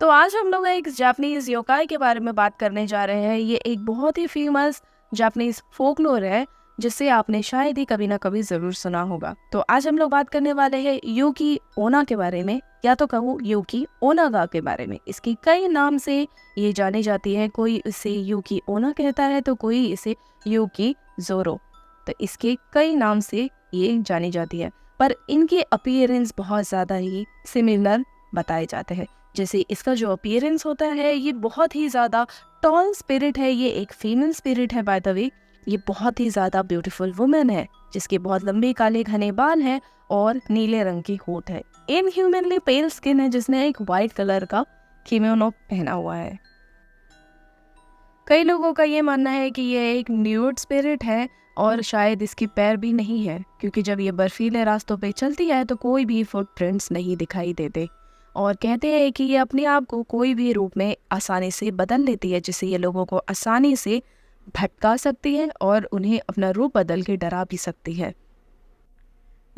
तो आज हम लोग एक जापानीज योकाई के बारे में बात करने जा रहे हैं। ये एक बहुत ही फेमस जापानीज फोकलोर है जिसे आपने शायद ही कभी ना कभी जरूर सुना होगा। तो आज हम लोग बात करने वाले हैं यूकी ओना के बारे में, या तो कहूँ यूकी ओनागा के बारे में। इसकी कई नाम से ये जानी जाती है। कोई इसे यूकी ओना कहता है तो कोई इसे यूकी जोरो। तो इसके कई नाम से ये जानी जाती है, पर इनके अपीयरेंस बहुत ज़्यादा ही सिमिलर बताए जाते हैं। जैसे इसका जो अपीयरेंस होता है, ये बहुत ही ज़्यादा टॉल स्पिरिट है। ये एक फीमेल स्पिरिट है बाय द वे। ये बहुत ही ज़्यादा ब्यूटीफुल वुमेन है जिसके बहुत लंबे काले घने बाल हैं और नीले रंग की होठ है। इनह्यूमनली पेल स्किन है, जिसने एक वाइट कलर का किमोनो पहना हुआ है। कई लोगों का ये मानना है कि ये एक न्यूड स्पिरिट है और शायद इसकी पैर भी नहीं है, क्योंकि जब ये बर्फीले रास्तों पे चलती है तो कोई भी फुटप्रिंट्स नहीं दिखाई देते। और कहते हैं कि ये अपने आप को कोई भी रूप में आसानी से बदल लेती है, जिससे ये लोगों को आसानी से भटका सकती है और उन्हें अपना रूप बदल के डरा भी सकती है।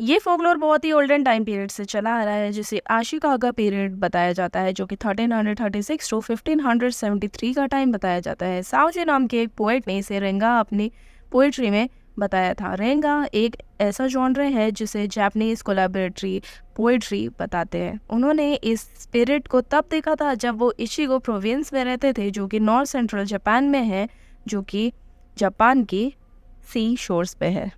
ये फोकलोर बहुत ही ओल्डन टाइम पीरियड से चला आ रहा है, जिसे आशिकागा पीरियड बताया जाता है, जो कि 1336 टू 1573 का टाइम बताया जाता है। साओजी नाम के एक पोएट ने इसे रेंगा अपनी पोएट्री में बताया था। रेंगा एक ऐसा जॉनर है जिसे जापानीज कोलैबोरेटरी पोएट्री बताते हैं। उन्होंने इस स्पिरिट को तब देखा था जब वो इचिगो प्रोविंस में रहते थे, जो कि नॉर्थ सेंट्रल जापान में है, जो कि जापान की सी शोर्स पे है।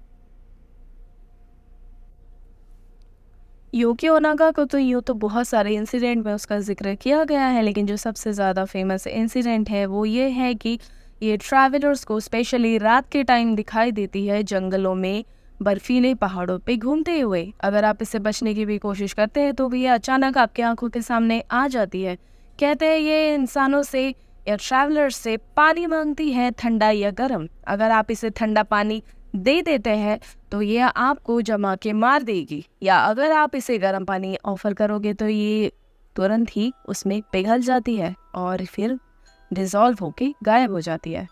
यूकी ओनागा को तो यूँ तो बहुत सारे इंसिडेंट में उसका जिक्र किया गया है, लेकिन जो सबसे ज़्यादा फेमस इंसिडेंट है वो ये है कि ये ट्रैवलर्स को स्पेशली रात के टाइम दिखाई देती है जंगलों में बर्फीले पहाड़ों पे घूमते हुए। अगर आप इससे बचने की भी कोशिश करते हैं तो भी ये अचानक आपकी आंखों के सामने आ जाती है। कहते हैं ये इंसानों से या ट्रैवलर्स से पानी मांगती है, ठंडा या गर्म। अगर आप इसे ठंडा पानी दे देते हैं तो ये आपको जमा के मार देगी, या अगर आप इसे गर्म पानी ऑफर करोगे तो ये तुरंत ही उसमें पिघल जाती है और फिर डिसॉल्व होके गायब हो जाती है।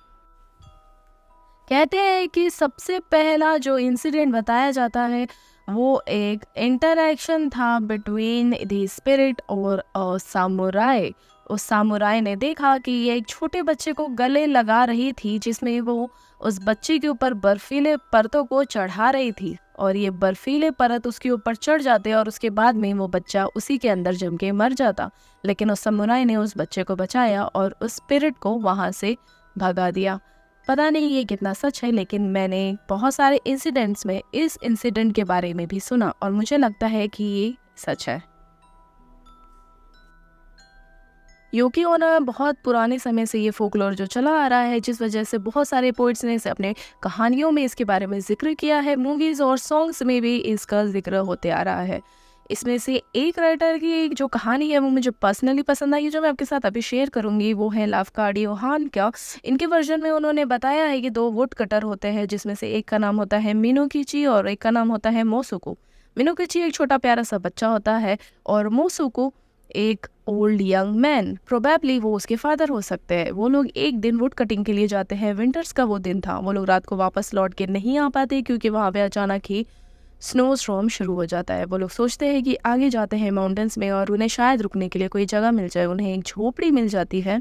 कहते हैं कि सबसे पहला जो इंसिडेंट बताया जाता है वो एक इंटरैक्शन था बिटवीन द स्पिरिट और सामुराई। उस सामुराई ने देखा कि ये एक छोटे बच्चे को गले लगा रही थी, जिसमें वो उस बच्चे के ऊपर बर्फीले परतों को चढ़ा रही थी, और ये बर्फीले परत उसके ऊपर चढ़ जाते और उसके बाद में वो बच्चा उसी के अंदर जम के मर जाता। लेकिन उस सामुराई ने उस बच्चे को बचाया और उस स्पिरिट को वहाँ से भगा दिया। पता नहीं ये कितना सच है, लेकिन मैंने बहुत सारे इंसिडेंट्स में इस इंसिडेंट के बारे में भी सुना और मुझे लगता है कि ये सच है। यूकी ओना बहुत पुराने समय से ये फोकलोर जो चला आ रहा है, जिस वजह से बहुत सारे पोइट्स ने इसे अपने कहानियों में इसके बारे में जिक्र किया है। मूवीज़ और सॉन्ग्स में भी इसका जिक्र होते आ रहा है। इसमें से एक राइटर की जो कहानी है वो मुझे पर्सनली पसंद आई, जो मैं आपके साथ अभी शेयर करूंगी, वो है लाफ्कार्डी ओहान का। इनके वर्जन में उन्होंने बताया है कि दो वुड कटर होते हैं, जिसमें से एक का नाम होता है मिनोकिची और एक का नाम होता है मोसुको। मिनोकिची एक छोटा प्यारा सा बच्चा होता है और मोसुको एक ओल्ड यंग मैन, प्रोबेबली वो उसके फादर हो सकते हैं। वो लोग एक दिन वुड कटिंग के लिए जाते हैं। विंटर्स का वो दिन था। वो लोग रात को वापस लौट के नहीं आ पाते क्योंकि वहाँ पे अचानक ही स्नो स्टॉर्म शुरू हो जाता है। वो लोग सोचते हैं कि आगे जाते हैं माउंटेन्स में और उन्हें शायद रुकने के लिए कोई जगह मिल जाए। उन्हें एक झोपड़ी मिल जाती है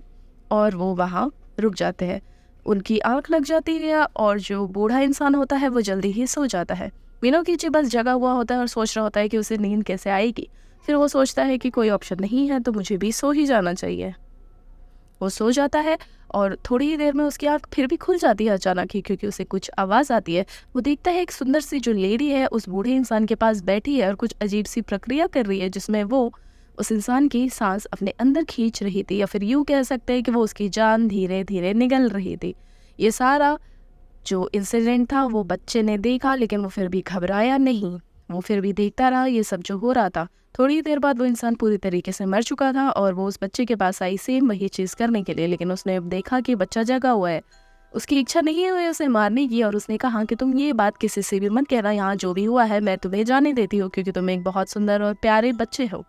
और वो वहाँ रुक जाते हैं। उनकी आँख लग जाती है और जो बूढ़ा इंसान होता है वो जल्दी ही सो जाता है। मिनोकिची बस जगा हुआ होता है और सोच रहा होता है कि उसे नींद कैसे आएगी। फिर वो सोचता है कि कोई ऑप्शन नहीं है तो मुझे भी सो ही जाना चाहिए। वो सो जाता है और थोड़ी ही देर में उसकी आँख फिर भी खुल जाती है अचानक ही, क्योंकि उसे कुछ आवाज़ आती है। वो देखता है एक सुंदर सी जो लेडी है उस बूढ़े इंसान के पास बैठी है और कुछ अजीब सी प्रक्रिया कर रही है, जिसमें वो उस इंसान की सांस अपने अंदर खींच रही थी, या फिर यूँ कह सकते हैं कि वो उसकी जान धीरे धीरे निगल रही थी। ये सारा जो इंसिडेंट था वो बच्चे ने देखा, लेकिन वो फिर भी घबराया नहीं। वो फिर भी देखता रहा ये सब जो हो रहा था। थोड़ी देर बाद वो इंसान पूरी तरीके से मर चुका था और वो उस बच्चे के पास आई सेम वही चीज़ करने के लिए, लेकिन उसने देखा कि बच्चा जगा हुआ है। उसकी इच्छा नहीं हुई उसे मारने की और उसने कहा कि तुम ये बात किसी से भी मत कहना, यहाँ जो भी हुआ है मैं तुम्हें जाने देती हूँ, क्योंकि तुम एक बहुत सुंदर और प्यारे बच्चे हो।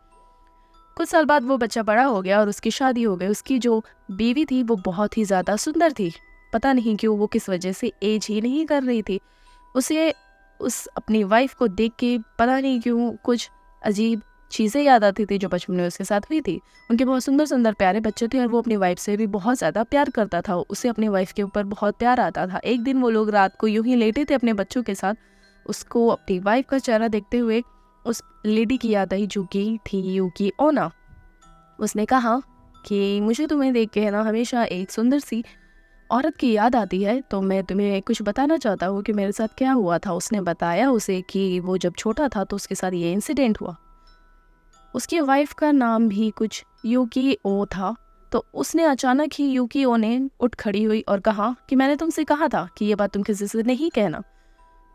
कुछ साल बाद वो बच्चा बड़ा हो गया और उसकी शादी हो गई। उसकी जो बीवी थी वो बहुत ही ज़्यादा सुंदर थी। पता नहीं क्यों वो किस वजह से एज ही नहीं कर रही थी। उसे उस अपनी वाइफ को देख के पता नहीं क्यों कुछ अजीब चीज़ें याद आती थी जो बचपन में उसके साथ हुई थी। उनके बहुत सुंदर सुंदर प्यारे बच्चे थे और वो अपनी वाइफ से भी बहुत ज़्यादा प्यार करता था। उसे अपनी वाइफ के ऊपर बहुत प्यार आता था। एक दिन वो लोग रात को यूं ही लेटे थे अपने बच्चों के साथ। उसको अपनी वाइफ का चेहरा देखते हुए उस लेडी की याद आई जो कि थी यूकी ओना। उसने कहा कि मुझे तुम्हें देख के है ना हमेशा एक सुंदर सी औरत की याद आती है, तो मैं तुम्हें कुछ बताना चाहता हूँ कि मेरे साथ क्या हुआ था। उसने बताया उसे कि वो जब छोटा था तो उसके साथ ये इंसिडेंट हुआ। उसकी वाइफ का नाम भी कुछ यूकी ओ था। तो उसने अचानक ही यूकी ओ ने उठ खड़ी हुई और कहा कि मैंने तुमसे कहा था कि ये बात तुम किसी से नहीं कहना।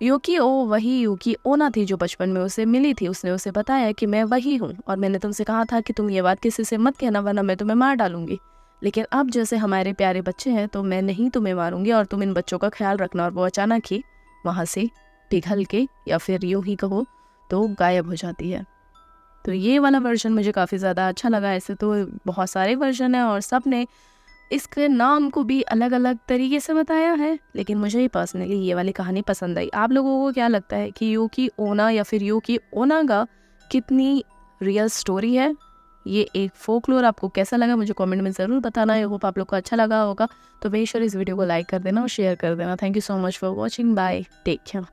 यूकी ओ वही यूकी ओना थी जो बचपन में उसे मिली थी। उसने उसे बताया कि मैं वही हूँ और मैंने तुमसे कहा था कि तुम ये बात किसी से मत कहना वरना मैं तुम्हें मार डालूंगी। लेकिन अब जैसे हमारे प्यारे बच्चे हैं तो मैं नहीं तुम्हें मारूंगी और तुम इन बच्चों का ख्याल रखना। और वो अचानक ही वहाँ से पिघल के या फिर यूं ही कहो तो गायब हो जाती है। तो ये वाला वर्जन मुझे काफ़ी ज़्यादा अच्छा लगा। ऐसे तो बहुत सारे वर्जन हैं और सब ने इसके नाम को भी अलग अलग तरीके से बताया है, लेकिन मुझे ही पर्सनली ये वाली कहानी पसंद आई। आप लोगों को क्या लगता है कि यूकी ओना या फिर यूकी ओनागा कितनी रियल स्टोरी है? ये एक फोकलोर आपको कैसा लगा मुझे कमेंट में ज़रूर बताना। आई होप आप लोग को अच्छा लगा होगा। तो मेक श्योर इस वीडियो को लाइक कर देना और शेयर कर देना। Thank you so much for watching. Bye, take care.